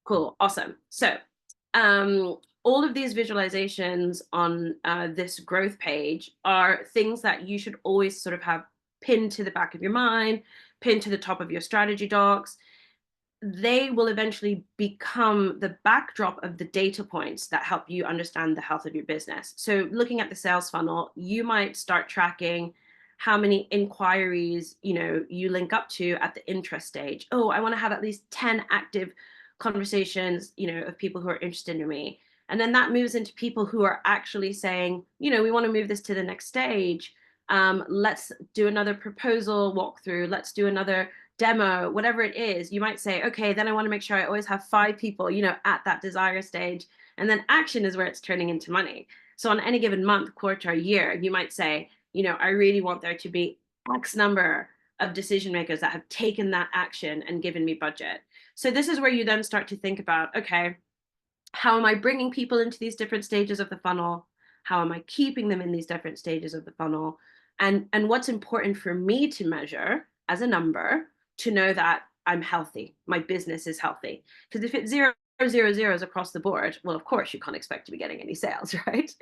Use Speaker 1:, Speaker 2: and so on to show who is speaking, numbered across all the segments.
Speaker 1: Cool. Awesome. So, all of these visualizations on this growth page are things that you should always sort of have pinned to the back of your mind, pinned to the top of your strategy docs. They will eventually become the backdrop of the data points that help you understand the health of your business. So looking at the sales funnel, you might start tracking how many inquiries you link up to at the interest stage. Oh, I want to have at least 10 active conversations of people who are interested in me. And then that moves into people who are actually saying, we want to move this to the next stage. Let's do another proposal walkthrough. Let's do another demo, whatever it is. You might say, okay, then I want to make sure I always have 5 people, at that desire stage. And then action is where it's turning into money. So on any given month, quarter, year, you might say, I really want there to be X number of decision makers that have taken that action and given me budget. So this is where you then start to think about, okay, how am I bringing people into these different stages of the funnel? How am I keeping them in these different stages of the funnel? And what's important for me to measure as a number to know that I'm healthy, my business is healthy. Because if it's 0 0 0s across the board, well, of course, you can't expect to be getting any sales, right?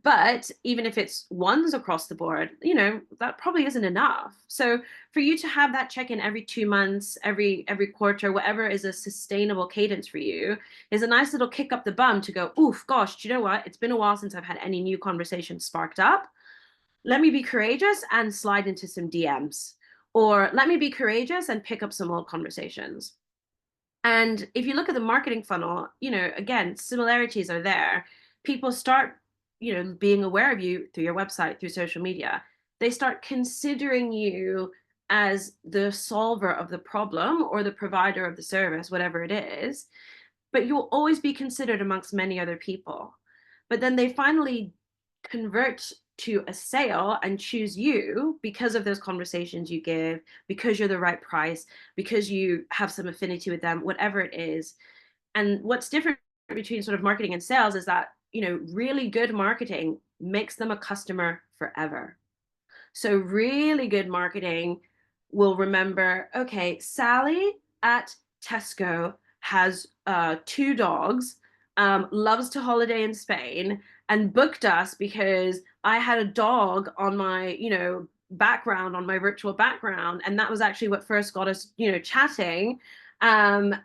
Speaker 1: But even if it's ones across the board, that probably isn't enough. So for you to have that check-in every 2 months, every quarter, whatever is a sustainable cadence for you, is a nice little kick up the bum to go, oof, gosh, do you know what? It's been a while since I've had any new conversations sparked up. Let me be courageous and slide into some DMs. Or let me be courageous and pick up some old conversations. And if you look at the marketing funnel, again, similarities are there. People start, being aware of you through your website, through social media. They start considering you as the solver of the problem or the provider of the service, whatever it is. But you'll always be considered amongst many other people. But then they finally convert to a sale and choose you because of those conversations you give, because you're the right price, because you have some affinity with them, whatever it is. And what's different between sort of marketing and sales is that, really good marketing makes them a customer forever. So really good marketing will remember, okay, Sally at Tesco has 2 dogs, loves to holiday in Spain, and booked us because I had a dog on my, background, on my virtual background. And that was actually what first got us, chatting. And,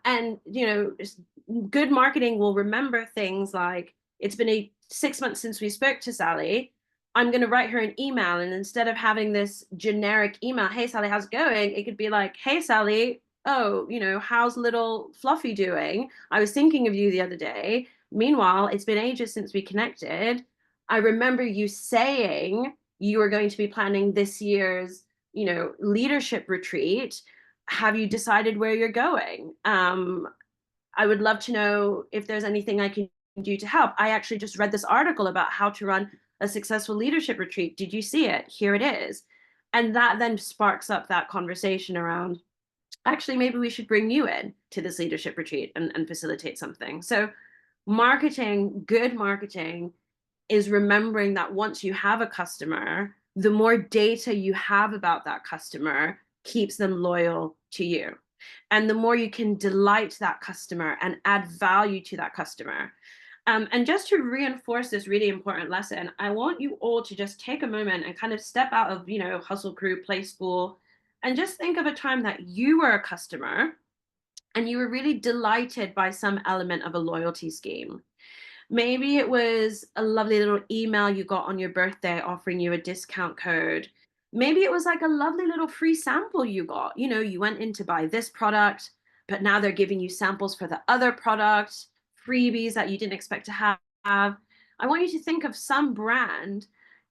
Speaker 1: good marketing will remember things like, it's been 6 months since we spoke to Sally. I'm going to write her an email. And instead of having this generic email, hey, Sally, how's it going? It could be like, hey, Sally, oh, how's little Fluffy doing? I was thinking of you the other day. Meanwhile, it's been ages since we connected. I remember you saying you were going to be planning this year's, leadership retreat. Have you decided where you're going? I would love to know if there's anything I can do to help. I actually just read this article about how to run a successful leadership retreat. Did you see it? Here it is. And that then sparks up that conversation around, actually, maybe we should bring you in to this leadership retreat and facilitate something. So marketing, good marketing, is remembering that once you have a customer, the more data you have about that customer keeps them loyal to you. And the more you can delight that customer and add value to that customer. And just to reinforce this really important lesson, I want you all to just take a moment and kind of step out of, Hustle Crew, Playschool, and just think of a time that you were a customer and you were really delighted by some element of a loyalty scheme. Maybe it was a lovely little email you got on your birthday offering you a discount code. Maybe it was like a lovely little free sample you got. You went in to buy this product, but now they're giving you samples for the other product, freebies that you didn't expect to have. I want you to think of some brand.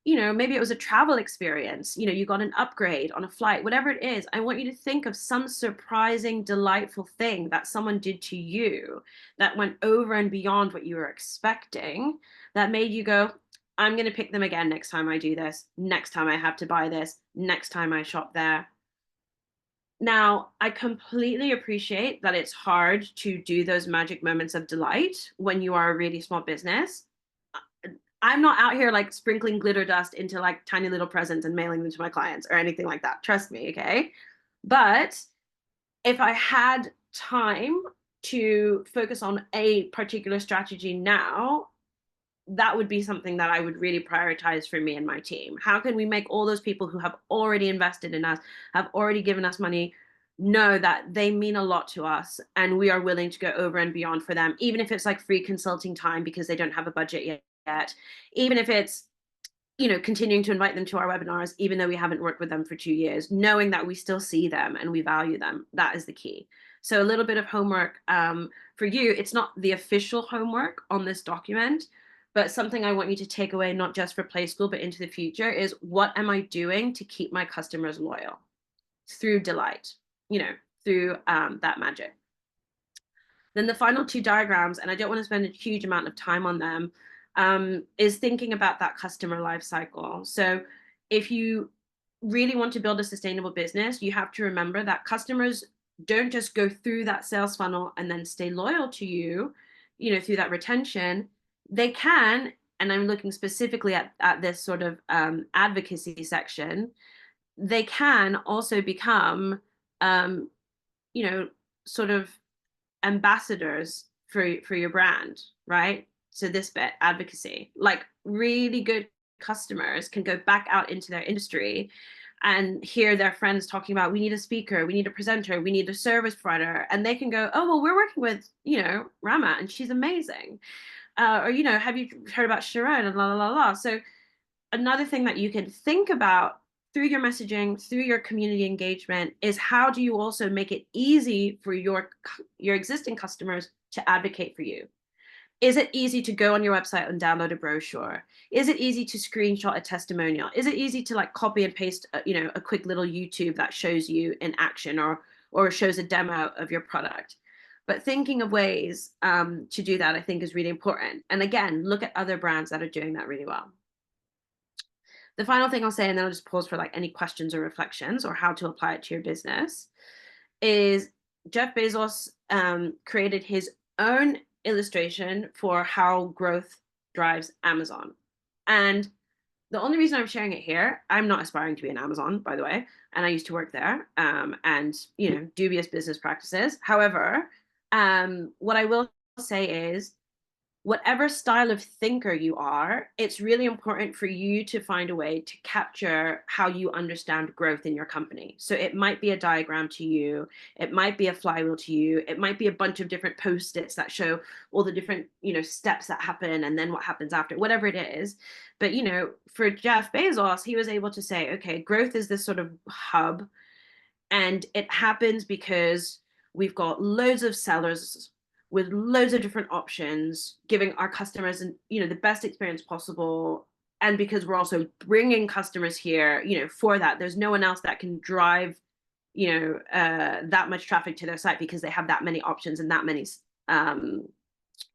Speaker 1: Maybe it was a travel experience. You got an upgrade on a flight, whatever it is. I want you to think of some surprising, delightful thing that someone did to you that went over and beyond what you were expecting, that made you go, I'm going to pick them again next time I do this, next time I have to buy this, next time I shop there. Now, I completely appreciate that it's hard to do those magic moments of delight when you are a really small business. I'm not out here like sprinkling glitter dust into like tiny little presents and mailing them to my clients or anything like that. Trust me, okay? But if I had time to focus on a particular strategy now, that would be something that I would really prioritize for me and my team. How can we make all those people who have already invested in us, have already given us money, know that they mean a lot to us and we are willing to go over and beyond for them, even if it's like free consulting time because they don't have a budget yet, even if it's, you know, continuing to invite them to our webinars, even though we haven't worked with them for 2 years, knowing that we still see them and we value them. That is the key. So a little bit of homework for you. It's not the official homework on this document, but something I want you to take away, not just for Playschool, but into the future, is what am I doing to keep my customers loyal through delight, you know, through that magic. Then the final two diagrams, and I don't want to spend a huge amount of time on them, is thinking about that customer life cycle. So if you really want to build a sustainable business, you have to remember that customers don't just go through that sales funnel and then stay loyal to you, you know, through that retention. They can, and I'm looking specifically at this sort of advocacy section, they can also become, you know, sort of ambassadors for your brand, right? So this bit, advocacy, like really good customers can go back out into their industry and hear their friends talking about, we need a speaker, we need a presenter, we need a service provider, and they can go, oh well, we're working with, you know, Rama and she's amazing, or, you know, have you heard about Sharon and la la la la. So another thing that you can think about through your messaging, through your community engagement, is how do you also make it easy for your existing customers to advocate for you? Is it easy to go on your website and download a brochure? Is it easy to screenshot a testimonial? Is it easy to like copy and paste, you know, a quick little YouTube that shows you in action or shows a demo of your product? But thinking of ways to do that, I think, is really important. And again, look at other brands that are doing that really well. The final thing I'll say, and then I'll just pause for like any questions or reflections or how to apply it to your business, is Jeff Bezos created his own illustration for how growth drives Amazon. And the only reason I'm sharing it here, I'm not aspiring to be an Amazon, by the way, and I used to work there, and, you know, dubious business practices. However, what I will say is, whatever style of thinker you are, it's really important for you to find a way to capture how you understand growth in your company. So it might be a diagram to you, it might be a flywheel to you, it might be a bunch of different post-its that show all the different, you know, steps that happen and then what happens after, whatever it is. But, you know, for Jeff Bezos, he was able to say, okay, growth is this sort of hub, and it happens because we've got loads of sellers with loads of different options, giving our customers, you know, the best experience possible. And because we're also bringing customers here, you know, for that, there's no one else that can drive, you know, that much traffic to their site because they have that many options and that many from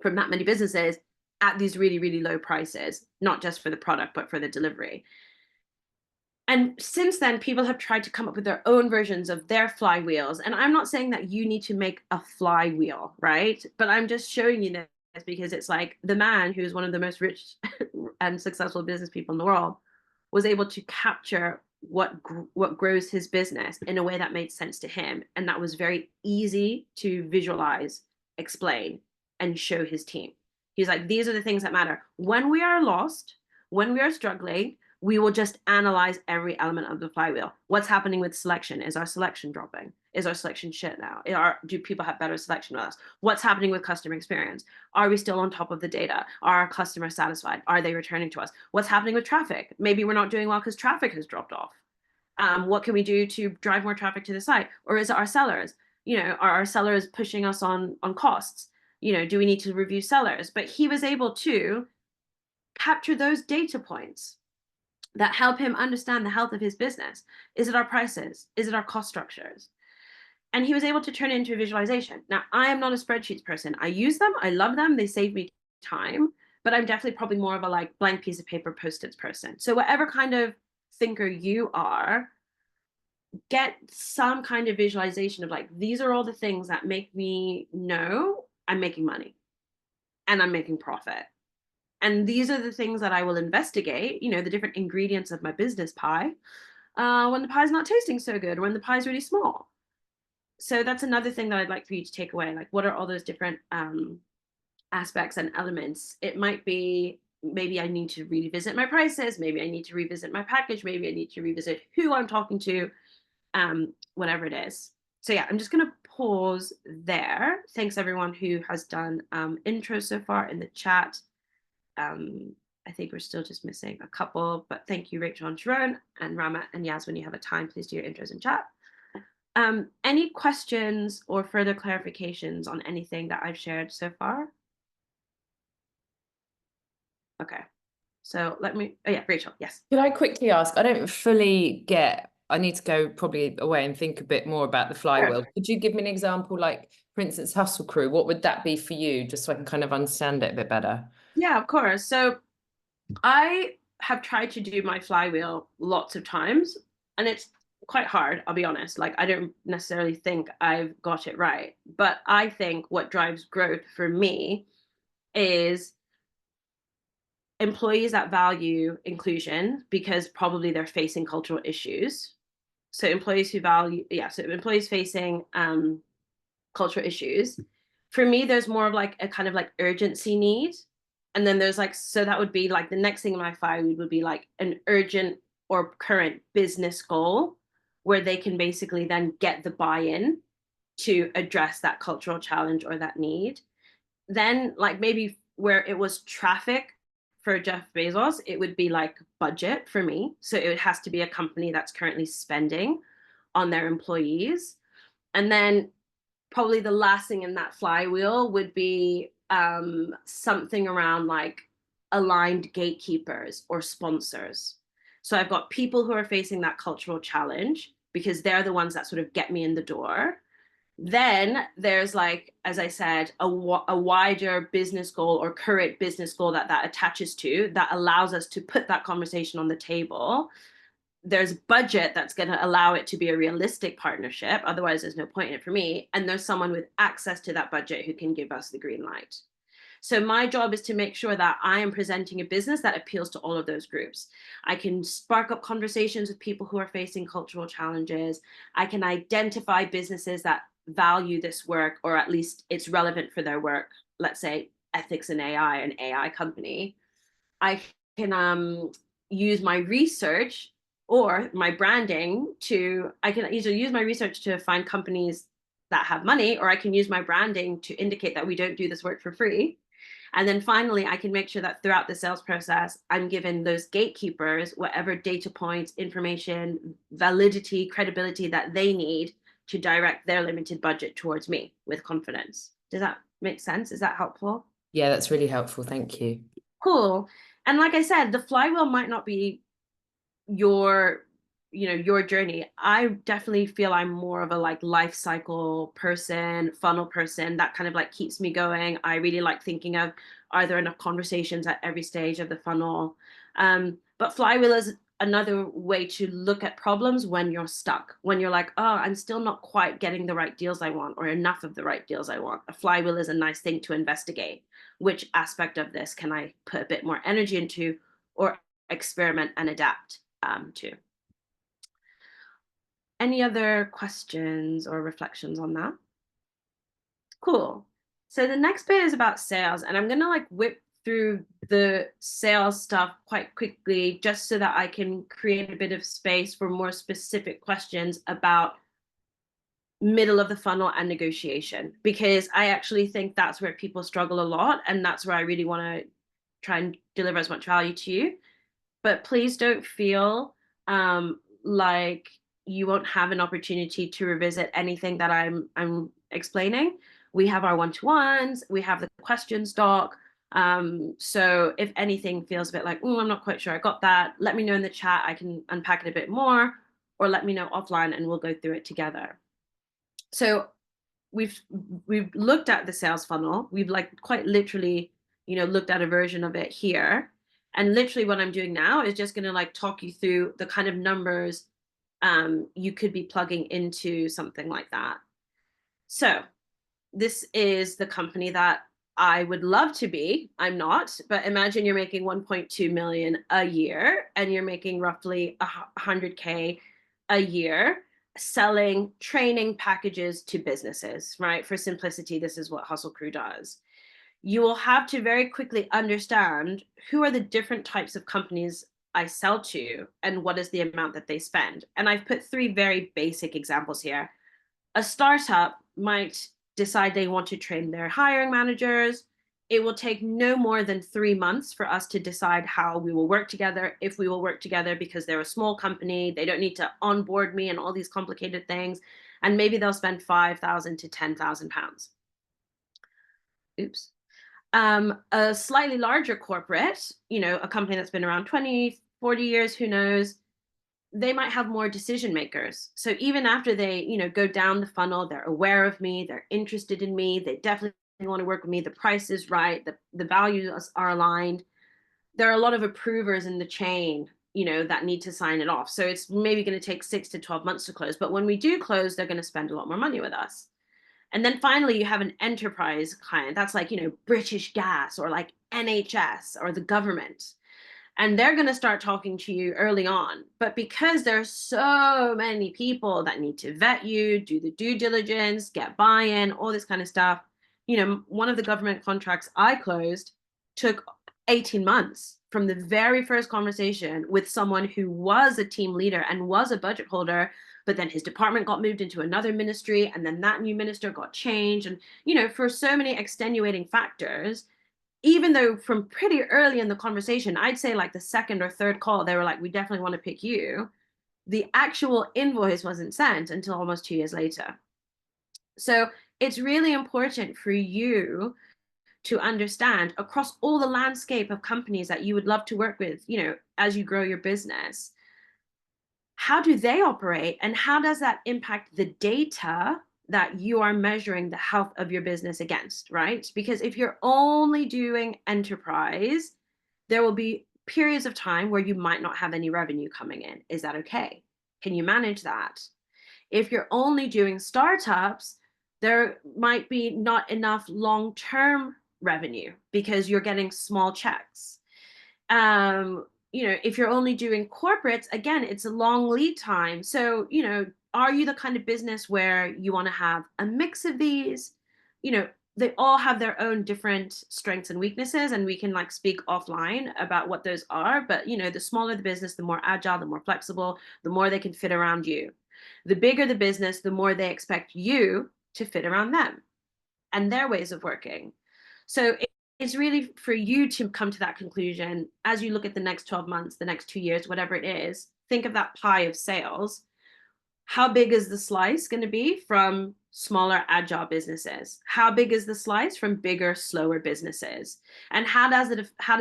Speaker 1: that many businesses at these really, really low prices, not just for the product, but for the delivery. And since then, people have tried to come up with their own versions of their flywheels. And I'm not saying that you need to make a flywheel, right? But I'm just showing you this because it's like the man who's one of the most rich and successful business people in the world was able to capture what grows his business in a way that made sense to him. And that was very easy to visualize, explain, and show his team. He's like, these are the things that matter. When we are lost, when we are struggling, we will just analyze every element of the flywheel. What's happening with selection? Is our selection dropping? Is our selection shit now? Do people have better selection with us? What's happening with customer experience? Are we still on top of the data? Are our customers satisfied? Are they returning to us? What's happening with traffic? Maybe we're not doing well because traffic has dropped off. What can we do to drive more traffic to the site? Or is it our sellers? You know, are our sellers pushing us on costs? You know, do we need to review sellers? But he was able to capture those data points that help him understand the health of his business. Is it our prices? Is it our cost structures? And he was able to turn it into a visualization. Now, I am not a spreadsheets person. I use them. I love them. They save me time. But I'm definitely probably more of a like blank piece of paper post-its person. So whatever kind of thinker you are, get some kind of visualization of like, these are all the things that make me know I'm making money and I'm making profit. And these are the things that I will investigate, you know, the different ingredients of my business pie, when the pie's not tasting so good, when the pie's really small. so that's another thing that I'd like for you to take away. Like, what are all those different aspects and elements? It might be, maybe I need to revisit my prices, maybe I need to revisit my package, maybe I need to revisit who I'm talking to, whatever it is. So yeah, I'm just going to pause there. Thanks everyone who has done intros so far in the chat. I think we're still just missing a couple, but thank you, Rachel and Sharon, and Rama and Yaz. When you have a time, please do your intros in chat. Any questions or further clarifications on anything that I've shared so far? Okay, so let me, oh yeah, Rachel, yes.
Speaker 2: Could I quickly ask, I don't fully get, I need to go probably away and think a bit more about the flywheel.
Speaker 1: Sure.
Speaker 2: Could you give me an example, like, for instance, Hustle Crew, what would that be for you, just so I can kind of understand it a bit better?
Speaker 1: Yeah, of course. So I have tried to do my flywheel lots of times, and it's quite hard, I'll be honest. Like, I don't necessarily think I've got it right. But I think what drives growth for me is employees that value inclusion because probably they're facing cultural issues. So employees who value, yeah, so employees facing cultural issues. For me, there's more of like a kind of like urgency need. And then there's like, so that would be like the next thing in my file would be like an urgent or current business goal where they can basically then get the buy-in to address that cultural challenge or that need. Then like maybe where it was traffic for Jeff Bezos, it would be like budget for me. So it has to be a company that's currently spending on their employees. And then probably the last thing in that flywheel would be something around like aligned gatekeepers or sponsors. So I've got people who are facing that cultural challenge because they're the ones that sort of get me in the door. Then there's like, as I said, a wider business goal or current business goal that attaches to that allows us to put that conversation on the table. There's budget that's going to allow it to be a realistic partnership. Otherwise, there's no point in it for me. And there's someone with access to that budget who can give us the green light. So my job is to make sure that I am presenting a business that appeals to all of those groups. I can spark up conversations with people who are facing cultural challenges. I can identify businesses that value this work, or at least it's relevant for their work. Let's say ethics and AI, an AI company. I can use my research or my branding to, I can either use my research to find companies that have money, or I can use my branding to indicate that we don't do this work for free. And then finally, I can make sure that throughout the sales process, I'm given those gatekeepers whatever data points, information, validity, credibility that they need to direct their limited budget towards me with confidence. Does that make sense? Is that helpful?
Speaker 2: Yeah, that's really helpful. Thank you.
Speaker 1: Cool. And like I said, the flywheel might not be your your journey. I definitely feel I'm more of a like life cycle person, funnel person that kind of like keeps me going. I really like thinking of, are there enough conversations at every stage of the funnel? But flywheel is another way to look at problems when you're stuck, when you're like, oh, I'm still not quite getting the right deals I want or enough of the right deals I want. A flywheel is a nice thing to investigate. Which aspect of this can I put a bit more energy into or experiment and adapt to? Any other questions or reflections on that? Cool. So the next bit is about sales, and I'm gonna like whip through the sales stuff quite quickly just so that I can create a bit of space for more specific questions about middle of the funnel and negotiation, because I actually think that's where people struggle a lot, and that's where I really want to try and deliver as much value to you. But please don't feel like you won't have an opportunity to revisit anything that I'm explaining. We have our one-to-ones, we have the questions doc. So if anything feels a bit like, oh, I'm not quite sure I got that, let me know in the chat. I can unpack it a bit more, or let me know offline and we'll go through it together. So we've looked at the sales funnel. We've like quite literally, looked at a version of it here. And literally what I'm doing now is just going to like talk you through the kind of numbers you could be plugging into something like that. So this is the company that I would love to be. I'm not, but imagine you're making 1.2 million a year and you're making roughly 100K a year. selling training packages to businesses, right? For simplicity, this is what Hustle Crew does. You will have to very quickly understand who are the different types of companies I sell to and what is the amount that they spend. And I've put three very basic examples here. A startup might decide they want to train their hiring managers. It will take no more than 3 months for us to decide how we will work together, if we will work together, because they're a small company. They don't need to onboard me and all these complicated things. And maybe they'll spend 5,000 to 10,000 pounds. Oops. A slightly larger corporate, a company that's been around 20, 40 years, who knows, they might have more decision makers. So even after they, go down the funnel, they're aware of me, they're interested in me, they definitely want to work with me, the price is right, the values are aligned. There are a lot of approvers in the chain, that need to sign it off. So it's maybe going to take 6 to 12 months to close. But when we do close, they're going to spend a lot more money with us. And then finally, you have an enterprise client. That's like, British Gas or like NHS or the government. And they're going to start talking to you early on. But because there's so many people that need to vet you, do the due diligence, get buy-in, all this kind of stuff, one of the government contracts I closed took 18 months from the very first conversation with someone who was a team leader and was a budget holder, but then his department got moved into another ministry, and then that new minister got changed. And, for so many extenuating factors, even though from pretty early in the conversation, I'd say like the second or third call, they were like, we definitely want to pick you. The actual invoice wasn't sent until almost 2 years later. So it's really important for you to understand across all the landscape of companies that you would love to work with, as you grow your business, how do they operate and how does that impact the data that you are measuring the health of your business against, right? Because if you're only doing enterprise, there will be periods of time where you might not have any revenue coming in. Is that okay? Can you manage that? If you're only doing startups, there might be not enough long-term revenue because you're getting small checks. If you're only doing corporates, again, it's a long lead time. So, are you the kind of business where you want to have a mix of these? They all have their own different strengths and weaknesses, and we can like speak offline about what those are. But, the smaller the business, the more agile, the more flexible, the more they can fit around you. The bigger the business, the more they expect you to fit around them and their ways of working. So it's really for you to come to that conclusion as you look at the next 12 months, the next 2 years, whatever it is. Think of that pie of sales. How big is the slice going to be from smaller agile businesses? How big is the slice from bigger, slower businesses? And how does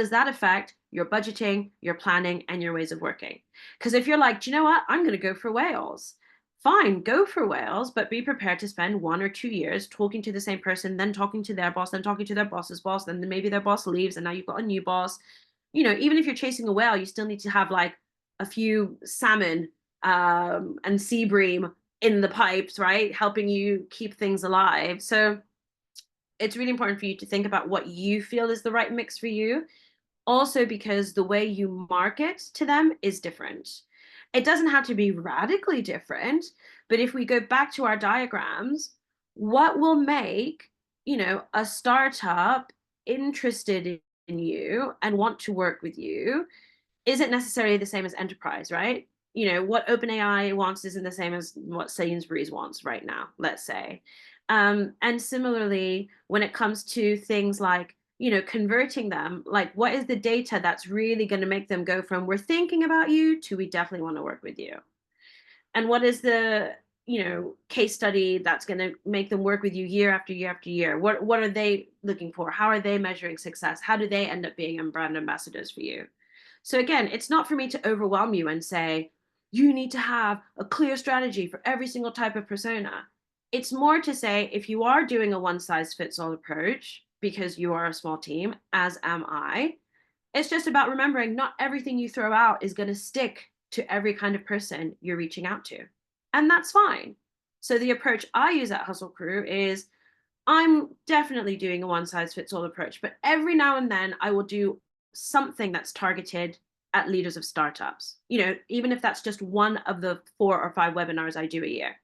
Speaker 1: that affect your budgeting, your planning, and your ways of working? Because if you're like, do you know what? I'm going to go for Wales. Fine, go for Wales, but be prepared to spend 1 or 2 years talking to the same person, then talking to their boss, then talking to their boss's boss, then maybe their boss leaves, and now you've got a new boss. Even if you're chasing a whale, you still need to have like a few salmon and sea bream in the pipes, right? Helping you keep things alive. So it's really important for you to think about what you feel is the right mix for you. Also, because the way you market to them is different. It doesn't have to be radically different, but if we go back to our diagrams, what will make, a startup interested in you and want to work with you isn't necessarily the same as enterprise, right? What OpenAI wants isn't the same as what Sainsbury's wants right now, let's say. And similarly, when it comes to things like, converting them, like what is the data that's really going to make them go from we're thinking about you to we definitely want to work with you? And what is the, case study that's going to make them work with you year after year after year? What are they looking for? How are they measuring success? How do they end up being brand ambassadors for you? So again, it's not for me to overwhelm you and say, you need to have a clear strategy for every single type of persona. It's more to say, if you are doing a one size fits all approach, because you are a small team, as am I, it's just about remembering not everything you throw out is going to stick to every kind of person you're reaching out to. And that's fine. So the approach I use at Hustle Crew is I'm definitely doing a one size fits all approach, but every now and then I will do something that's targeted at leaders of startups, even if that's just one of the 4 or 5 webinars I do a year.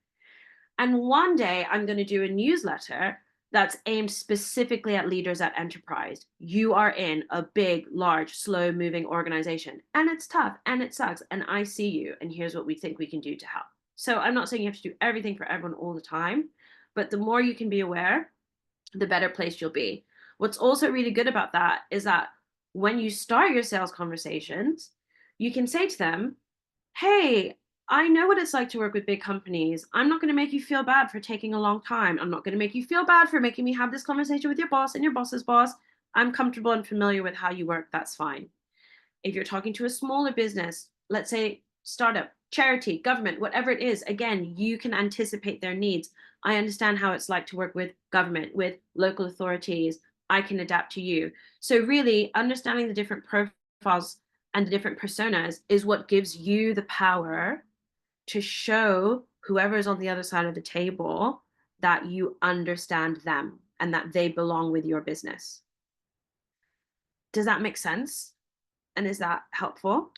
Speaker 1: And one day I'm going to do a newsletter that's aimed specifically at leaders at enterprise. You are in a big, large, slow moving organization, and it's tough and it sucks. And I see you, and here's what we think we can do to help. So I'm not saying you have to do everything for everyone all the time, but the more you can be aware, the better place you'll be. What's also really good about that is that when you start your sales conversations, you can say to them, hey, I know what it's like to work with big companies. I'm not going to make you feel bad for taking a long time. I'm not going to make you feel bad for making me have this conversation with your boss and your boss's boss. I'm comfortable and familiar with how you work. That's fine. If you're talking to a smaller business, let's say startup, charity, government, whatever it is, again, you can anticipate their needs. I understand how it's like to work with government, with local authorities. I can adapt to you. So really understanding the different profiles and the different personas is what gives you the power to show whoever is on the other side of the table that you understand them and that they belong with your business. Does that make sense? And is that helpful?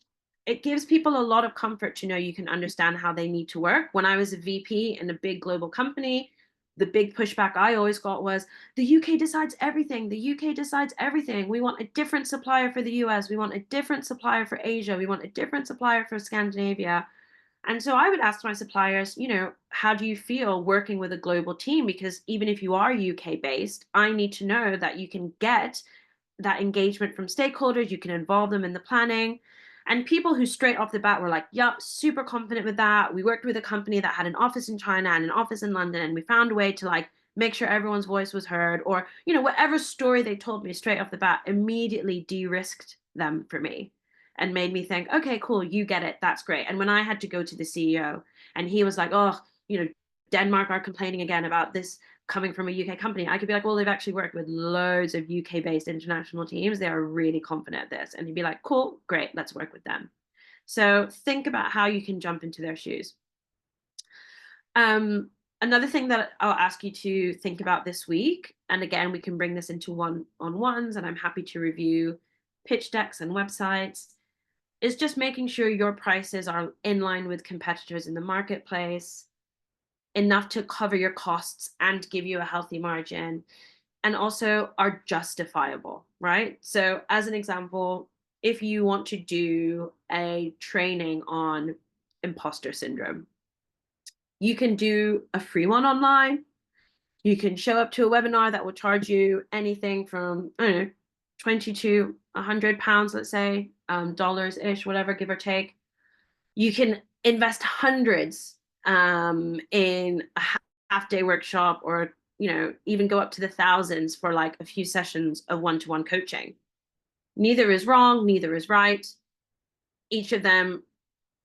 Speaker 1: It gives people a lot of comfort to know you can understand how they need to work. When I was a VP in a big global company, the big pushback I always got was the UK decides everything. The UK decides everything. We want a different supplier for the US. We want a different supplier for Asia. We want a different supplier for Scandinavia. And so I would ask my suppliers, how do you feel working with a global team? Because even if you are UK based, I need to know that you can get that engagement from stakeholders, you can involve them in the planning. And people who straight off the bat were like, yup, super confident with that. We worked with a company that had an office in China and an office in London, and we found a way to make sure everyone's voice was heard, or, whatever story they told me straight off the bat immediately de-risked them for me and made me think, okay, cool, you get it. That's great. And when I had to go to the CEO and he was like, oh, Denmark are complaining again about this coming from a UK company, I could be like, well, they've actually worked with loads of UK based international teams. They are really confident at this. And he'd be like, cool, great, let's work with them. So think about how you can jump into their shoes. Another thing that I'll ask you to think about this week, and again, we can bring this into one-on-ones, and I'm happy to review pitch decks and websites, is just making sure your prices are in line with competitors in the marketplace, enough to cover your costs and give you a healthy margin, and also are justifiable, right? So as an example, if you want to do a training on imposter syndrome, you can do a free one online. You can show up to a webinar that will charge you anything from, I don't know, 20 to £100, let's say, dollars-ish, whatever, give or take. You can invest hundreds in a half-day workshop, or even go up to the thousands for like a few sessions of one-to-one coaching. Neither is wrong, neither is right. Each of them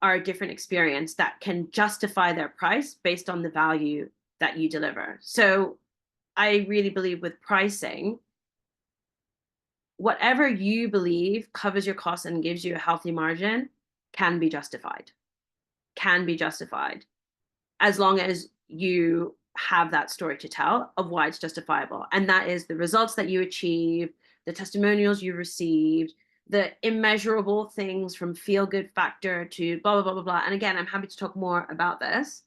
Speaker 1: are a different experience that can justify their price based on the value that you deliver. So I really believe with pricing, whatever you believe covers your costs and gives you a healthy margin can be justified as long as you have that story to tell of why it's justifiable. And that is the results that you achieve, the testimonials you received, the immeasurable things from feel good factor to blah, blah, blah, blah, blah. And again, I'm happy to talk more about this.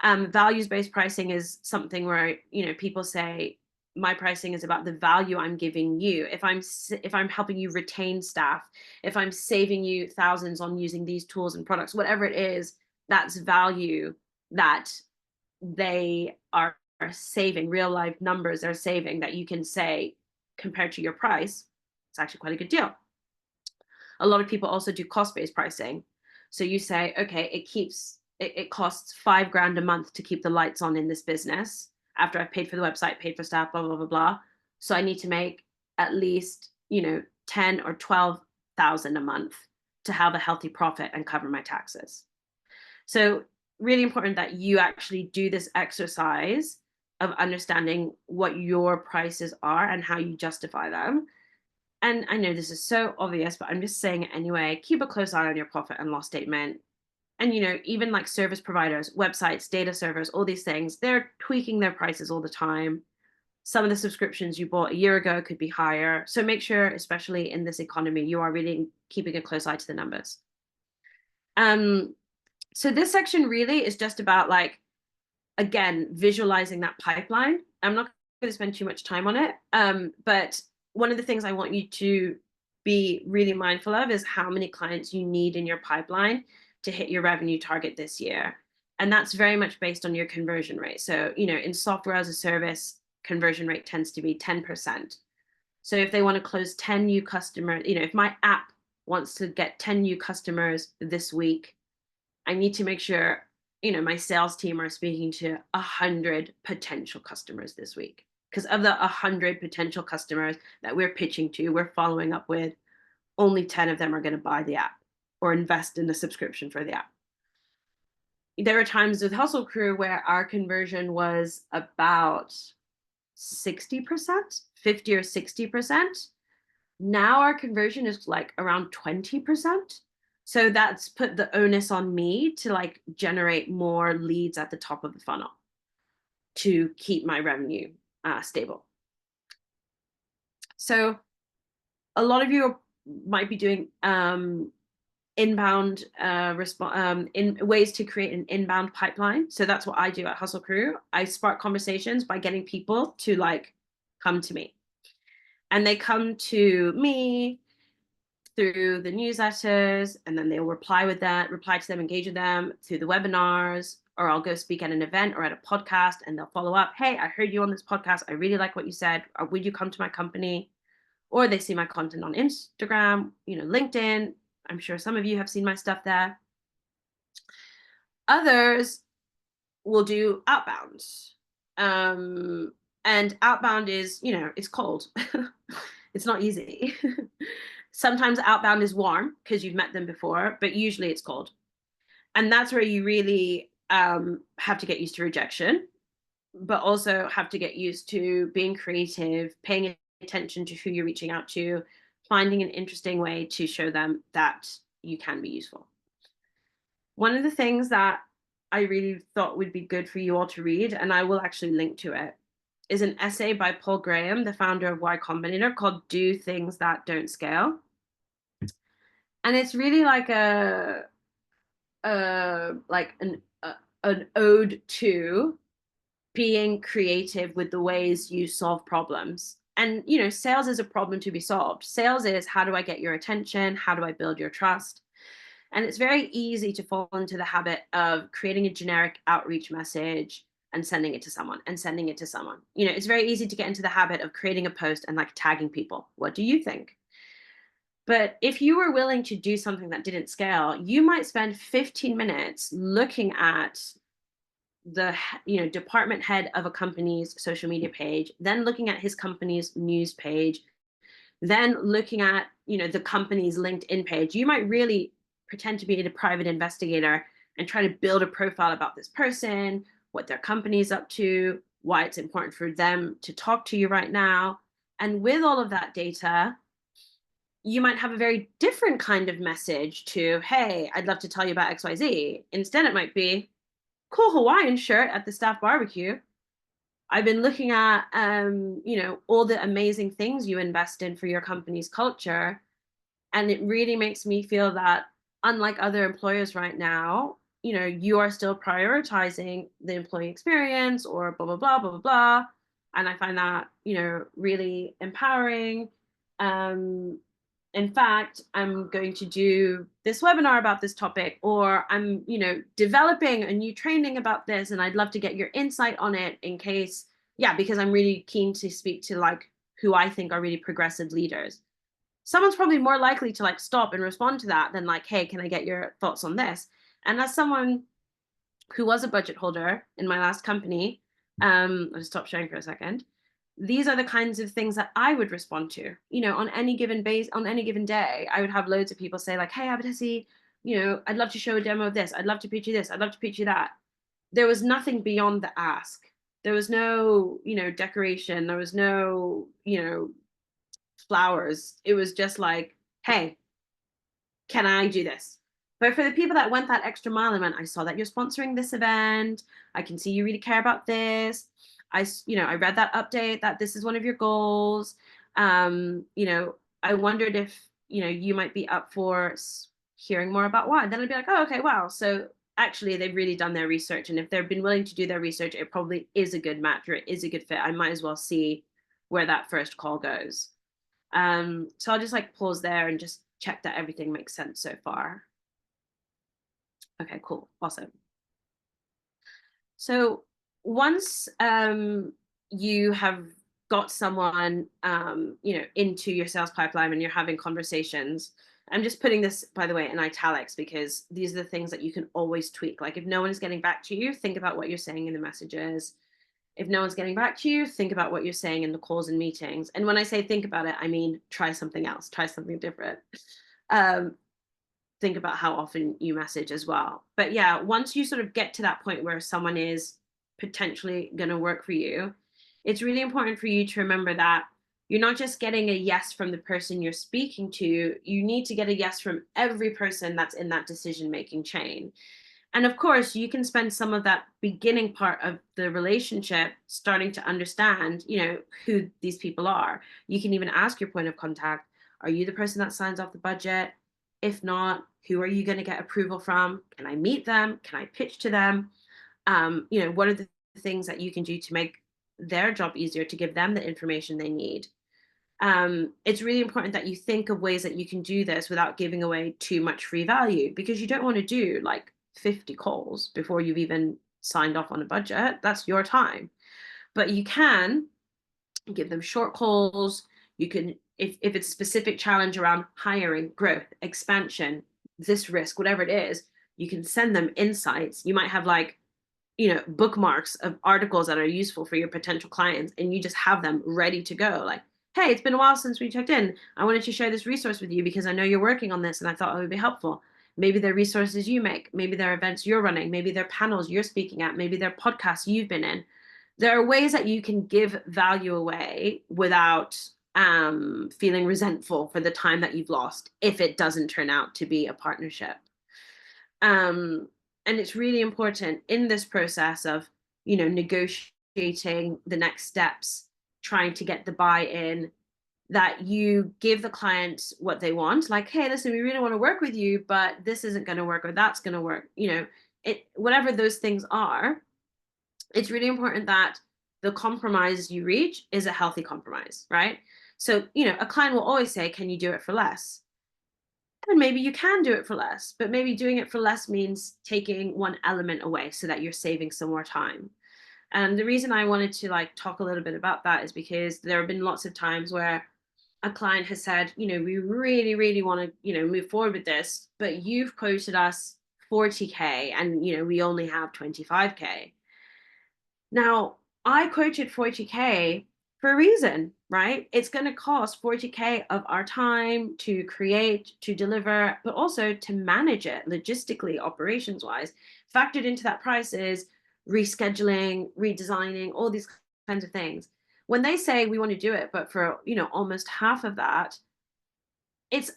Speaker 1: Values-based pricing is something where, people say, my pricing is about the value I'm giving you. If I'm helping you retain staff, if I'm saving you thousands on using these tools and products, whatever it is, that's value that they are saving, real life numbers they're saving, that you can say compared to your price, it's actually quite a good deal. A lot of people also do cost-based pricing. So you say, okay, it costs $5,000 a month to keep the lights on in this business after I've paid for the website, paid for staff, blah, blah, blah, blah. So I need to make at least, 10 or 12,000 a month to have a healthy profit and cover my taxes. So really important that you actually do this exercise of understanding what your prices are and how you justify them. And I know this is so obvious, but I'm just saying it anyway. Keep a close eye on your profit and loss statement. And, even like service providers, websites, data servers, all these things, they're tweaking their prices all the time. Some of the subscriptions you bought a year ago could be higher. So make sure, especially in this economy, you are really keeping a close eye to the numbers. So this section really is just about, like, again, visualizing that pipeline. I'm not going to spend too much time on it. But one of the things I want you to be really mindful of is how many clients you need in your pipeline to hit your revenue target this year. And that's very much based on your conversion rate. So, in software as a service, conversion rate tends to be 10%. So if they want to close 10 new customers, if my app wants to get 10 new customers this week, I need to make sure, my sales team are speaking to 100 potential customers this week. Because of the 100 potential customers that we're pitching to, we're following up with, only 10 of them are going to buy the app or invest in the subscription for the app. There were times with Hustle Crew where our conversion was about 60%, 50 or 60%. Now our conversion is like around 20%. So that's put the onus on me to, like, generate more leads at the top of the funnel to keep my revenue stable. So a lot of you might be doing inbound in ways to create an inbound pipeline. So that's what I do at Hustle Crew. I spark conversations by getting people to, like, come to me. And they come to me through the newsletters, and then they'll reply to them, engage with them through the webinars, or I'll go speak at an event or at a podcast, and they'll follow up. Hey, I heard you on this podcast. I really like what you said. Would you come to my company? Or they see my content on Instagram, LinkedIn. I'm sure some of you have seen my stuff there. Others will do outbound. And outbound is, it's cold. It's not easy. Sometimes outbound is warm because you've met them before, but usually it's cold. And that's where you really have to get used to rejection, but also have to get used to being creative, paying attention to who you're reaching out to, finding an interesting way to show them that you can be useful. One of the things that I really thought would be good for you all to read, and I will actually link to it, is an essay by Paul Graham, the founder of Y Combinator, called Do Things That Don't Scale. And it's really like an ode to being creative with the ways you solve problems. And, sales is a problem to be solved. Sales is, how do I get your attention? How do I build your trust? And it's very easy to fall into the habit of creating a generic outreach message and sending it to someone and sending it to someone. It's very easy to get into the habit of creating a post and, like, tagging people. What do you think? But if you were willing to do something that didn't scale, you might spend 15 minutes looking at the department head of a company's social media page, then looking at his company's news page, then looking at the company's LinkedIn page. You might really pretend to be a private investigator and try to build a profile about this person, what their company's up to, why it's important for them to talk to you right now. And with all of that data, you might have a very different kind of message to, hey, I'd love to tell you about XYZ. Instead, it might be, cool Hawaiian shirt at the staff barbecue. I've been looking at, all the amazing things you invest in for your company's culture. And it really makes me feel that, unlike other employers right now, you are still prioritizing the employee experience, or blah, blah, blah, blah, blah, blah. And I find that, really empowering. In fact, I'm going to do this webinar about this topic, or I'm, developing a new training about this, and I'd love to get your insight on it in case, because I'm really keen to speak to, like, who I think are really progressive leaders. Someone's probably more likely to, like, stop and respond to that than, like, hey, can I get your thoughts on this? And as someone who was a budget holder in my last company, I'll just stop sharing for a second. These are the kinds of things that I would respond to, on any given day. I would have loads of people say, like, hey, Abadesi, I'd love to show a demo of this. I'd love to pitch you this. I'd love to pitch you that. There was nothing beyond the ask. There was no, decoration. There was no, flowers. It was just like, hey, can I do this? But for the people that went that extra mile and went, I saw that you're sponsoring this event. I can see you really care about this. I read that update that this is one of your goals. I wondered if, you might be up for hearing more about why. Then I'd be like, oh, okay, wow. So actually they've really done their research. And if they've been willing to do their research, it probably is a good match or it is a good fit. I might as well see where that first call goes. So I'll just like pause there and just check that everything makes sense so far. Okay, cool. Awesome. So once you have got someone into your sales pipeline and you're having conversations, I'm just putting this, by the way, in italics because these are the things that you can always tweak. Like if no one is getting back to you, think about what you're saying in the messages. If no one's getting back to you, think about what you're saying in the calls and meetings. And when I say think about it, I mean try something else, try something different. Um, think about how often you message as well. But yeah, once you sort of get to that point where someone is potentially going to work for you, it's really important for you to remember that you're not just getting a yes from the person you're speaking to, you need to get a yes from every person that's in that decision making chain. And of course, you can spend some of that beginning part of the relationship starting to understand, who these people are. You can even ask your point of contact, are you the person that signs off the budget? If not, who are you going to get approval from? Can I meet them? Can I pitch to them? What are the things that you can do to make their job easier, to give them the information they need? It's really important that you think of ways that you can do this without giving away too much free value, because you don't want to do like 50 calls before you've even signed off on a budget. That's your time. But you can give them short calls. You can, if it's a specific challenge around hiring, growth, expansion, this risk, whatever it is, you can send them insights. You might have like, bookmarks of articles that are useful for your potential clients, and you just have them ready to go. Like, hey, it's been a while since we checked in. I wanted to share this resource with you because I know you're working on this and I thought it would be helpful. Maybe they're resources you make, maybe they're events you're running, maybe they're panels you're speaking at, maybe they're podcasts you've been in. There are ways that you can give value away without feeling resentful for the time that you've lost if it doesn't turn out to be a partnership. And it's really important in this process of, negotiating the next steps, trying to get the buy-in, that you give the client what they want. Like, hey, listen, we really want to work with you, but this isn't going to work, or that's going to work. Whatever those things are, it's really important that the compromise you reach is a healthy compromise, right? So, a client will always say, can you do it for less? And maybe you can do it for less, but maybe doing it for less means taking one element away so that you're saving some more time. And the reason I wanted to like talk a little bit about that is because there have been lots of times where a client has said, we really, really want to, move forward with this, but you've quoted us 40K and, we only have 25K. Now, I quoted 40K for a reason, right? It's going to cost 40K of our time to create, to deliver, but also to manage it logistically, operations wise. Factored into that price is rescheduling, redesigning, all these kinds of things. When they say we want to do it, but for, almost half of that, it's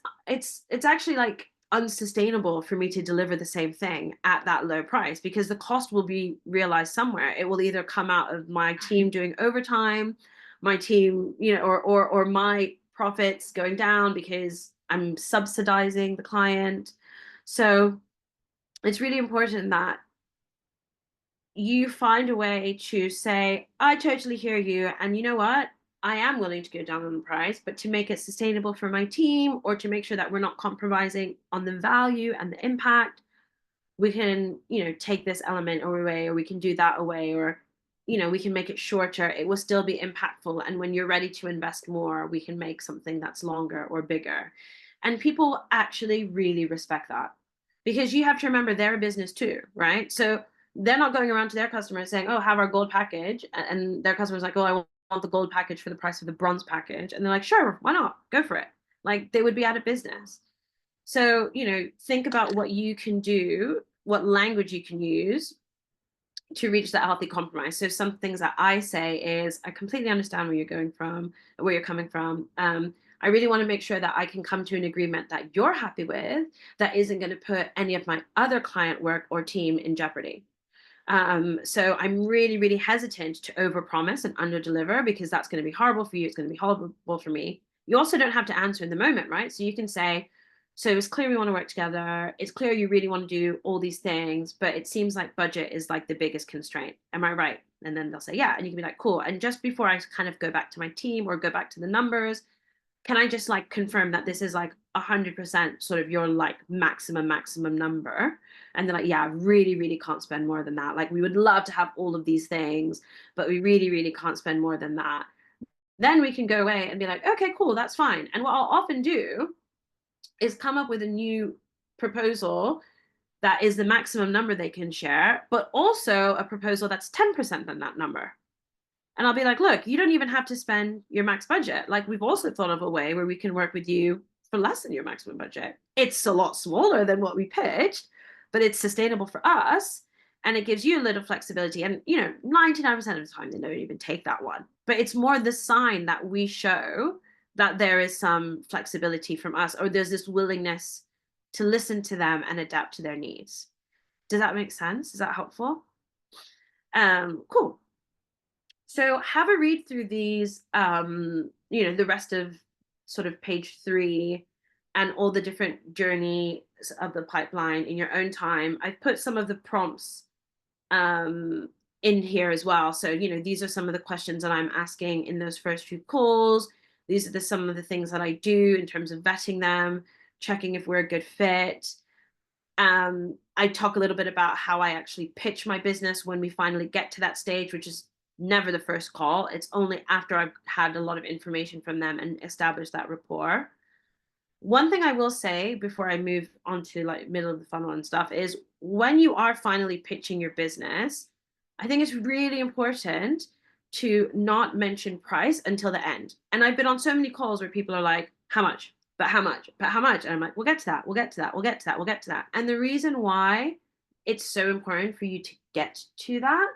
Speaker 1: actually like unsustainable for me to deliver the same thing at that low price, because the cost will be realized somewhere. It will either come out of my team doing overtime, my team, or my profits going down because I'm subsidizing the client. So it's really important that you find a way to say, I totally hear you. And you know what? I am willing to go down on the price, but to make it sustainable for my team, or to make sure that we're not compromising on the value and the impact, we can, take this element away, or we can do that away, or, we can make it shorter. It will still be impactful. And when you're ready to invest more, we can make something that's longer or bigger. And people actually really respect that, because you have to remember they're a business too, right? So they're not going around to their customers saying, oh, have our gold package. And their customers like, oh, I want the gold package for the price of the bronze package. And they're like, sure, why not? Go for it. Like, they would be out of business. So, think about what you can do, what language you can use to reach that healthy compromise. So some things that I say is, I completely understand where you're coming from. I really want to make sure that I can come to an agreement that you're happy with, that isn't going to put any of my other client work or team in jeopardy. So I'm really, really hesitant to overpromise and underdeliver, because that's going to be horrible for you. It's going to be horrible for me. You also don't have to answer in the moment, right? So you can say, so it's clear we want to work together. It's clear you really want to do all these things, but it seems like budget is like the biggest constraint. Am I right? And then they'll say, yeah. And you can be like, cool. And just before I kind of go back to my team or go back to the numbers, can I just like confirm that this is like 100% sort of your like maximum number? And they're like, yeah, really, really can't spend more than that. Like, we would love to have all of these things, but we really, really can't spend more than that. Then we can go away and be like, okay, cool, that's fine. And what I'll often do is come up with a new proposal that is the maximum number they can share, but also a proposal that's 10% than that number. And I'll be like, look, you don't even have to spend your max budget. Like, we've also thought of a way where we can work with you for less than your maximum budget. It's a lot smaller than what we pitched, but it's sustainable for us. And it gives you a little flexibility. And, 99% of the time, they don't even take that one. But it's more the sign that we show that there is some flexibility from us, or there's this willingness to listen to them and adapt to their needs. Does that make sense? Is that helpful? Cool. So have a read through these, the rest of sort of page 3 and all the different journeys of the pipeline in your own time. I've put some of the prompts in here as well. So, these are some of the questions that I'm asking in those first few calls. These are some of the things that I do in terms of vetting them, checking if we're a good fit. I talk a little bit about how I actually pitch my business when we finally get to that stage, which is never the first call. It's only after I've had a lot of information from them and established that rapport. One thing I will say before I move on to like middle of the funnel and stuff is, when you are finally pitching your business, I think it's really important to not mention price until the end. And I've been on so many calls where people are like, how much? But how much? But how much? And I'm like, we'll get to that. We'll get to that. We'll get to that. We'll get to that. And the reason why it's so important for you to get to that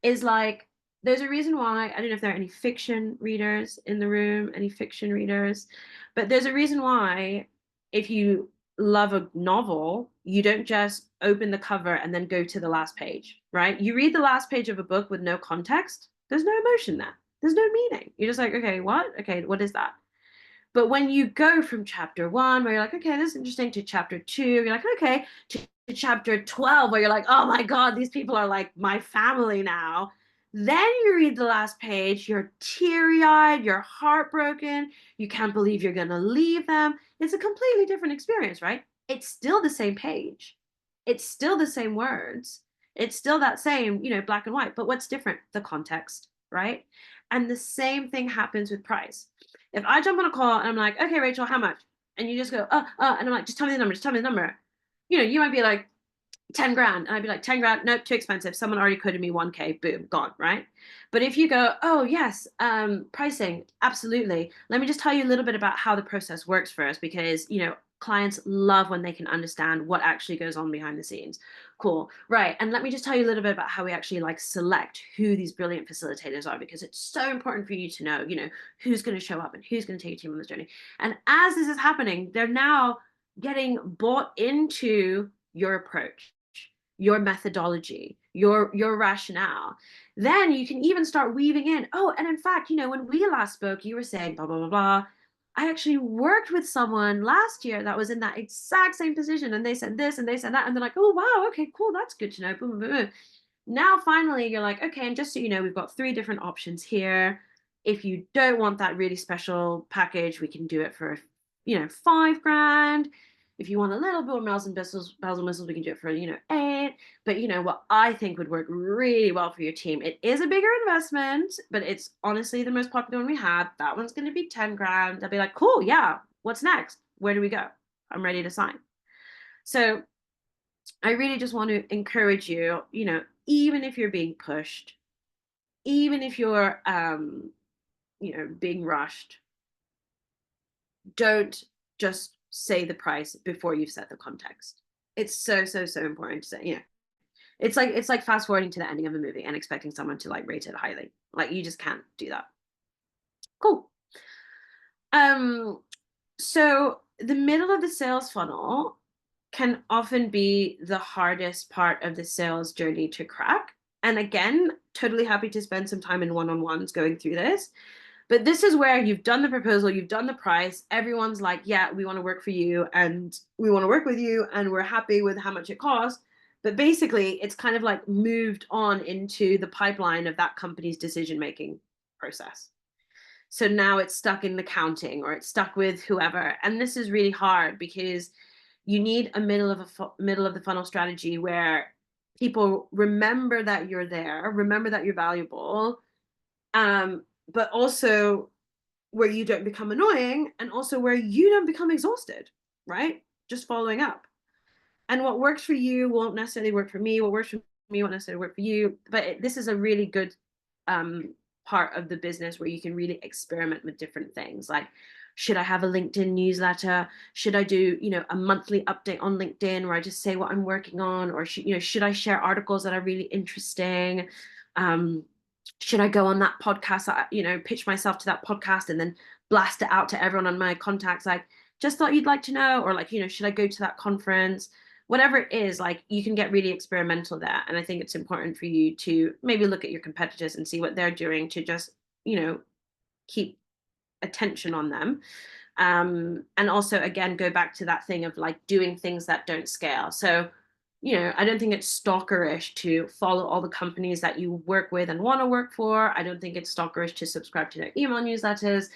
Speaker 1: is like, there's a reason why. I don't know if there are any fiction readers in the room, any fiction readers, but there's a reason why, if you love a novel, you don't just open the cover and then go to the last page, right? You read the last page of a book with no context, there's no emotion there. There's no meaning. You're just like, okay, what? Okay, what is that? But when you go from chapter 1, where you're like, okay, this is interesting, to chapter 2, you're like, okay, to chapter 12, where you're like, oh my God, these people are like my family now. Then you read the last page, you're teary-eyed, you're heartbroken, you can't believe you're going to leave them. It's a completely different experience, right? It's still the same page. It's still the same words. It's still that same, black and white. But what's different? The context, right? And the same thing happens with price. If I jump on a call and I'm like, okay, Rachel, how much? And you just go, and I'm like, just tell me the number, just tell me the number. You might be like, 10 grand. And I'd be like, 10 grand, nope, too expensive. Someone already quoted me 1K, boom, gone, right? But if you go, oh, yes, pricing, absolutely. Let me just tell you a little bit about how the process works first, because, clients love when they can understand what actually goes on behind the scenes. Cool. Right. And let me just tell you a little bit about how we actually like select who these brilliant facilitators are, because it's so important for you to know, who's going to show up and who's going to take your team on this journey. And as this is happening, they're now getting bought into your approach, your methodology, your rationale. Then you can even start weaving in, oh, and in fact, when we last spoke, you were saying blah, blah, blah, blah. I actually worked with someone last year that was in that exact same position, and they said this and they said that. And they're like, oh, wow, okay, cool. That's good to know. Boom, boom, boom. Now, finally, you're like, okay, and just so you know, we've got 3 different options here. If you don't want that really special package, we can do it for, 5 grand. If you want a little bit more bells and whistles, we can do it for, 8. But what I think would work really well for your team, it is a bigger investment, but it's honestly the most popular one we have. That one's going to be 10 grand. They'll be like, cool, yeah, what's next? Where do we go? I'm ready to sign. So I really just want to encourage you, even if you're being pushed, even if you're, being rushed, don't just say the price before you've set the context. It's so, so, so important to say, it's like fast forwarding to the ending of a movie and expecting someone to like rate it highly. Like, you just can't do that. Cool. So the middle of the sales funnel can often be the hardest part of the sales journey to crack. And again, totally happy to spend some time in one-on-ones going through this. But this is where you've done the proposal, you've done the price, everyone's like, yeah, we want to work for you and we want to work with you and we're happy with how much it costs. But basically, it's kind of like moved on into the pipeline of that company's decision-making process. So now it's stuck in accounting or it's stuck with whoever. And this is really hard because you need a middle of the funnel strategy where people remember that you're there, remember that you're valuable, but also where you don't become annoying and also where you don't become exhausted, right? Just following up. And what works for you won't necessarily work for me. What works for me won't necessarily work for you. But this is a really good part of the business where you can really experiment with different things. Like, should I have a LinkedIn newsletter? Should I do, a monthly update on LinkedIn where I just say what I'm working on? Or should I share articles that are really interesting? Should I go on that podcast, pitch myself to that podcast and then blast it out to everyone on my contacts? Like, just thought you'd like to know, or like, should I go to that conference? Whatever it is, like, you can get really experimental there. And I think it's important for you to maybe look at your competitors and see what they're doing to just, keep attention on them. And also, again, go back to that thing of like doing things that don't scale. So, I don't think it's stalkerish to follow all the companies that you work with and want to work for. I don't think it's stalkerish to subscribe to their email newsletters,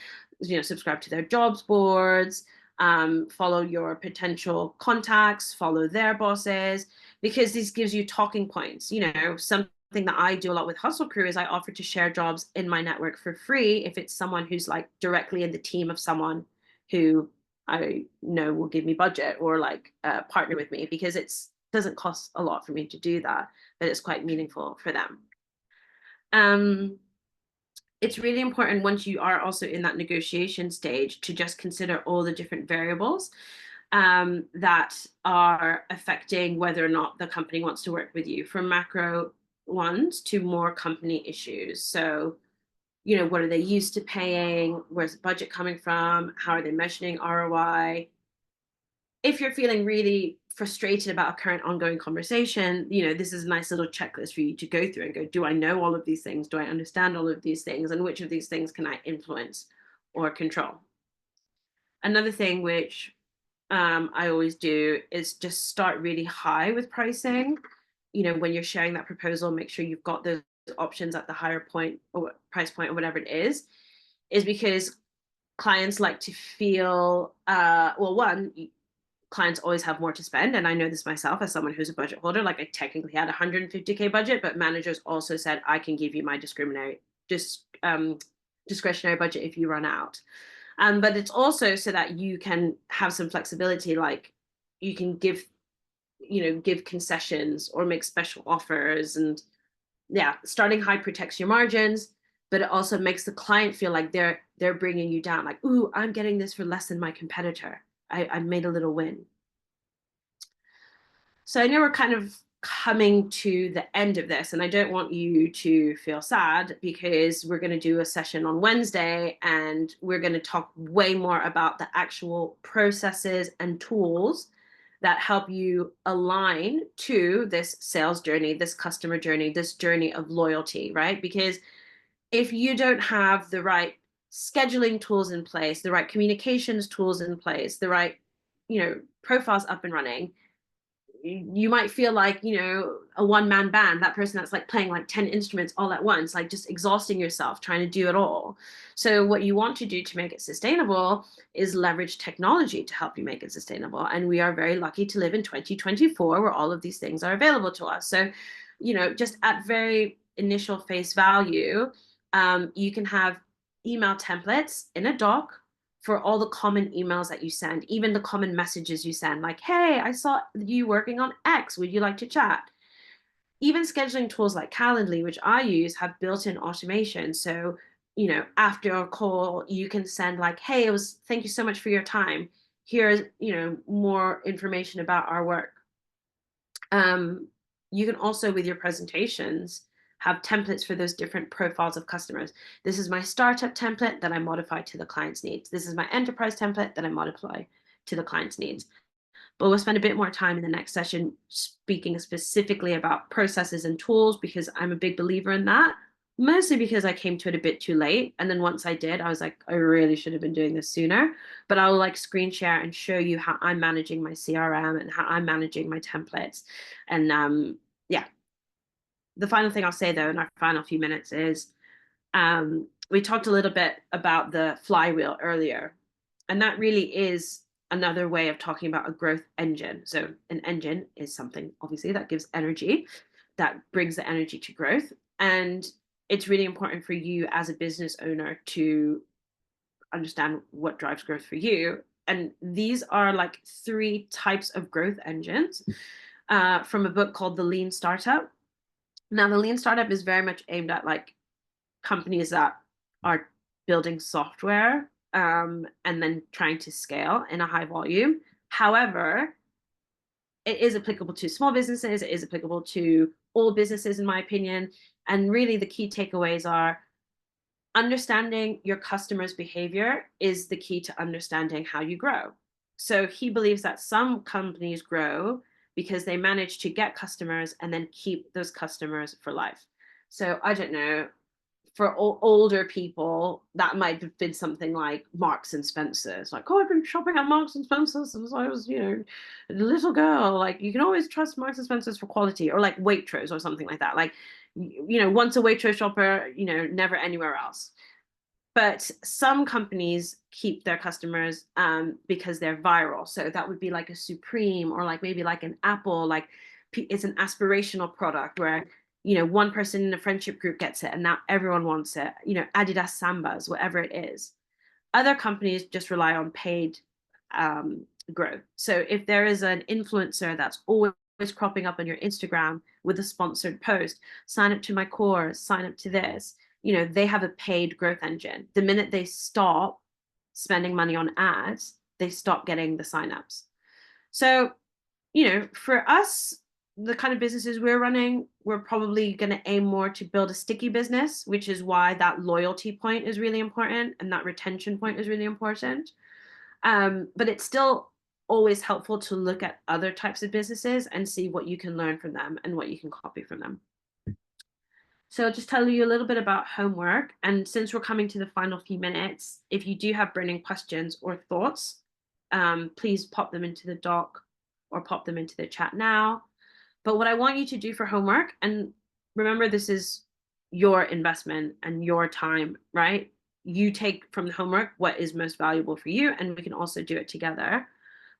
Speaker 1: subscribe to their jobs boards, follow your potential contacts, follow their bosses, because this gives you talking points. Something that I do a lot with Hustle Crew is I offer to share jobs in my network for free if it's someone who's like directly in the team of someone who I know will give me budget or like partner with me, because it doesn't cost a lot for me to do that, but it's quite meaningful for them. It's really important once you are also in that negotiation stage to just consider all the different variables that are affecting whether or not the company wants to work with you, from macro ones to more company issues. So, what are they used to paying? Where's the budget coming from? How are they measuring ROI? If you're feeling really frustrated about a current ongoing conversation, this is a nice little checklist for you to go through and go, do I know all of these things? Do I understand all of these things? And which of these things can I influence or control? Another thing which I always do is just start really high with pricing. When you're sharing that proposal, make sure you've got those options at the higher point or price point or whatever it is because clients like to feel, one, clients always have more to spend. And I know this myself as someone who's a budget holder. Like, I technically had 150K budget, but managers also said, I can give you my discretionary budget if you run out. But it's also so that you can have some flexibility, like you can give concessions or make special offers. And yeah, starting high protects your margins, but it also makes the client feel like they're bringing you down. Like, ooh, I'm getting this for less than my competitor. I made a little win. So I know we're kind of coming to the end of this, and I don't want you to feel sad because we're going to do a session on Wednesday and we're going to talk way more about the actual processes and tools that help you align to this sales journey, this customer journey, this journey of loyalty, right? Because if you don't have the right scheduling tools in place, the right communications tools in place, the right, profiles up and running, you might feel like, a one-man band, that person that's like playing like 10 instruments all at once, like just exhausting yourself trying to do it all. So what you want to do to make it sustainable is leverage technology to help you make it sustainable. And we are very lucky to live in 2024 where all of these things are available to us. So, just at very initial face value, you can have email templates in a doc for all the common emails that you send, even the common messages you send, like, hey, I saw you working on X, would you like to chat? Even scheduling tools like Calendly, which I use, have built-in automation. So, after a call, you can send like, hey, thank you so much for your time. Here's, more information about our work. You can also, with your presentations, have templates for those different profiles of customers. This is my startup template that I modify to the client's needs. This is my enterprise template that I modify to the client's needs. But we'll spend a bit more time in the next session speaking specifically about processes and tools, because I'm a big believer in that, mostly because I came to it a bit too late. And then once I did, I was like, I really should have been doing this sooner. But I'll like screen share and show you how I'm managing my CRM and how I'm managing my templates. And yeah, the final thing I'll say though in our final few minutes is we talked a little bit about the flywheel earlier, and that really is another way of talking about a growth engine. So an engine is something obviously that gives energy, that brings the energy to growth. And it's really important for you as a business owner to understand what drives growth for you. And these are like 3 types of growth engines from a book called The Lean Startup. Now, the Lean Startup is very much aimed at like companies that are building software and then trying to scale in a high volume. However, it is applicable to small businesses, it is applicable to all businesses, in my opinion. And really, the key takeaways are understanding your customers' behavior is the key to understanding how you grow. So he believes that some companies grow because they manage to get customers and then keep those customers for life. So I don't know, for older people, that might have been something like Marks and Spencer's. Like, oh, I've been shopping at Marks and Spencer's since I was, a little girl. Like, you can always trust Marks and Spencer's for quality, or like Waitrose or something like that. Like, once a Waitrose shopper, never anywhere else. But some companies keep their customers because they're viral. So that would be like a Supreme, or like maybe like an Apple. Like it's an aspirational product where one person in a friendship group gets it and now everyone wants it. Adidas Sambas, whatever it is. Other companies just rely on paid growth. So if there is an influencer that's always cropping up on your Instagram with a sponsored post, sign up to my course, sign up to this, they have a paid growth engine. The minute they stop spending money on ads, they stop getting the signups. So, for us, the kind of businesses we're running, we're probably going to aim more to build a sticky business, which is why that loyalty point is really important and that retention point is really important. But it's still always helpful to look at other types of businesses and see what you can learn from them and what you can copy from them. So I'll just tell you a little bit about homework. And since we're coming to the final few minutes, if you do have burning questions or thoughts, please pop them into the doc or pop them into the chat now. But what I want you to do for homework, and remember, this is your investment and your time, right? You take from the homework what is most valuable for you, and we can also do it together.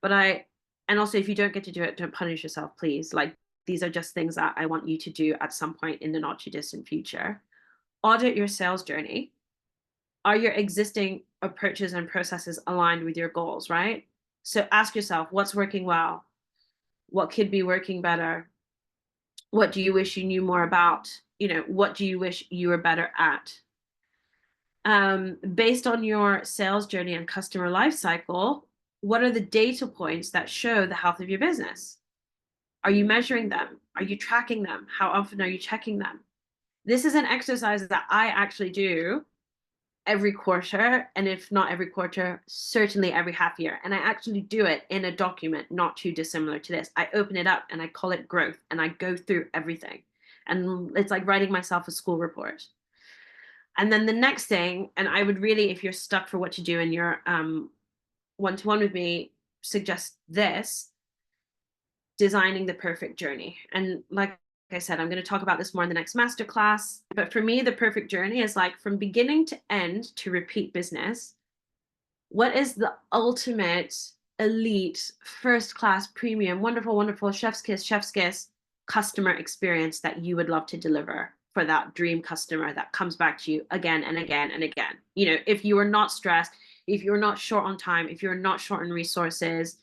Speaker 1: And also, if you don't get to do it, don't punish yourself, please. Like, these are just things that I want you to do at some point in the not too distant future. Audit your sales journey. Are your existing approaches and processes aligned with your goals, right? So ask yourself, what's working well? What could be working better? What do you wish you knew more about? What do you wish you were better at? Based on your sales journey and customer life cycle, what are the data points that show the health of your business? Are you measuring them? Are you tracking them? How often are you checking them? This is an exercise that I actually do every quarter, and if not every quarter, certainly every half year. And I actually do it in a document not too dissimilar to this. I open it up and I call it growth, and I go through everything. And it's like writing myself a school report. And then the next thing, and I would really, if you're stuck for what to do in your one-to-one with me, suggest this: designing the perfect journey. And like I said, I'm going to talk about this more in the next masterclass. But for me, the perfect journey is like from beginning to end to repeat business. What is the ultimate elite, first class, premium, wonderful, wonderful, chef's kiss customer experience that you would love to deliver for that dream customer that comes back to you again and again and again? If you are not stressed, if you're not short on time, if you're not short on resources,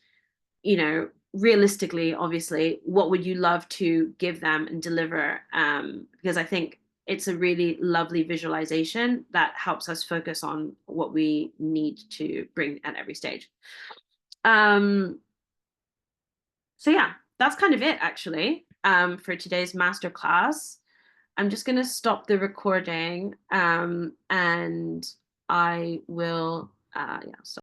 Speaker 1: realistically, obviously, what would you love to give them and deliver? Because I think it's a really lovely visualization that helps us focus on what we need to bring at every stage. So yeah, that's kind of it actually for today's masterclass. I'm just going to stop the recording and I will, yeah, stop.